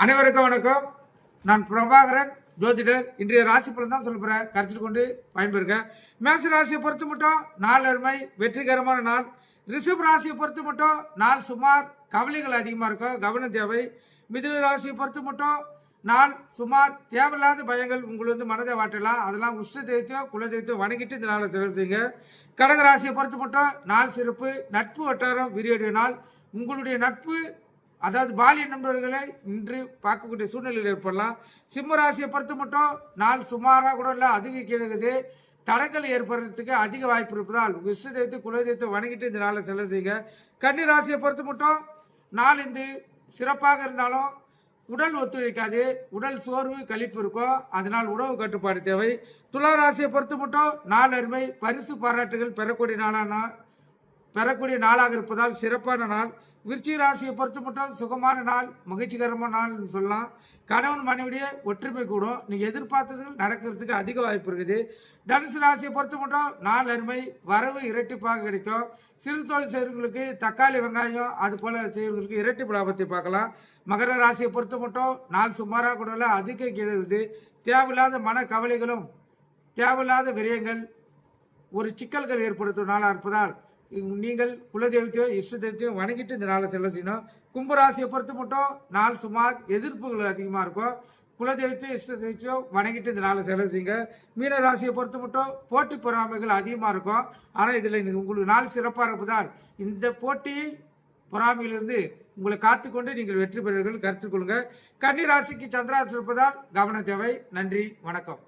அனைவருக்கும் வணக்கம். நான் பிரபாகரன் ஜோதிடர். இன்றைய ராசி பலன் தான் சொல்ல போறேன். கருத்தில் கொண்டு பயன்பெறுங்க. மேச ராசியை பொறுத்து மட்டும் நாள் அருமை, வெற்றிகரமான நாள். ரிஷப் ராசியை பொறுத்து மட்டும் நாள் சுமார் கவலைகள் அதிகமாக இருக்கும், கவனம் தேவை. மிதுன ராசியை பொறுத்து மட்டும் நாள் சுமார் தேவையில்லாத பயங்கள் உங்களுக்கு மனதை வாட்டலாம். அதெல்லாம் உஷ்ட தெய்வத்தையும் குல தெய்வத்தையும் வணங்கிட்டு இந்த நாளை செலவு செய்யுங்க. கடக ராசியை பொறுத்து மட்டும் நாள் சிறப்பு, நட்பு வட்டாரம் விரிவடைய நாள். உங்களுடைய நட்பு அதாவது பாலிய நண்பர்களை இன்று பார்க்கக்கூடிய சூழ்நிலையில் ஏற்படலாம். சிம்ம ராசியை பொறுத்து மட்டும் நாள் சுமாராக கூட இல்லை, அதிக கீழகுது. தடங்கள் ஏற்படுறதுக்கு அதிக வாய்ப்பு இருப்பதால் இஷ்ட தெய்வத்தை குல தெய்வத்தை வணங்கிட்டு இந்த நாளை செலவு செய்யுங்க. கன்னி ராசியை பொறுத்து மட்டும் நாள் இன்று சிறப்பாக இருந்தாலும் உடல் ஒத்துழைக்காது, உடல் சோர்வு கழிப்பு இருக்கும், அதனால் உணவு கட்டுப்பாடு தேவை. துலா ராசியை பொறுத்து மட்டும் நாள் அருமை, பரிசு பாராட்டுகள் பெறக்கூடிய நாளாக இருப்பதால் சிறப்பான நாள். விருச்சிக ராசியை பொறுத்து மட்டும் சுகமான நாள், மகிழ்ச்சிகரமான நாள்னு சொல்லலாம். கணவன் மனைவிடைய ஒற்றுமை கூடும், நீங்கள் எதிர்பார்த்ததுகள் நடக்கிறதுக்கு அதிக வாய்ப்பு இருக்குது. தனுசு ராசியை பொறுத்து மட்டும் நாள் அருமை, வரவு இரட்டிப்பாக கிடைக்கும். சிறு தொழில் செய்கிறவங்களுக்கு தக்காளி வெங்காயம் அது போல் செய்கிறவங்களுக்கு இரட்டிப்பு லாபத்தை பார்க்கலாம். மகர ராசியை பொறுத்து மட்டும் நாள் சுமாராக கூட இல்லை, அதிக கீழே இருக்குது. தேவையில்லாத மன கவலைகளும் தேவையில்லாத விரயங்கள் ஒரு சிக்கல்கள் ஏற்படுத்தும் நாளாக இருப்பதால் நீங்கள் குலதெய்வத்தையோ இஷ்ட தெய்வத்தையும் வணங்கிட்டு இந்த நாளை செல்ல செய்யணும். கும்பராசியை பொறுத்து மட்டும் நாள் சுமார் எதிர்ப்புகள் அதிகமாக இருக்கும், குலதெய்வத்தையும் இஷ்ட தெய்வத்தையும் வணங்கிட்டு இந்த நாளை செலவு செய்யுங்க. மீன ராசியை பொறுத்து மட்டும் போட்டி பொறாமைகள் அதிகமாக இருக்கும். ஆனால் இதில் உங்களுக்கு நாள் சிறப்பாக இருப்பதால் இந்த போட்டியில் பொறாமையிலிருந்து உங்களை காத்துக்கொண்டு நீங்கள் வெற்றி பெறுவீர்கள். கருத்தில் கொள்ளுங்கள். கன்னி ராசிக்கு சந்திராசி இருப்பதால் கவனம் தேவை. நன்றி, வணக்கம்.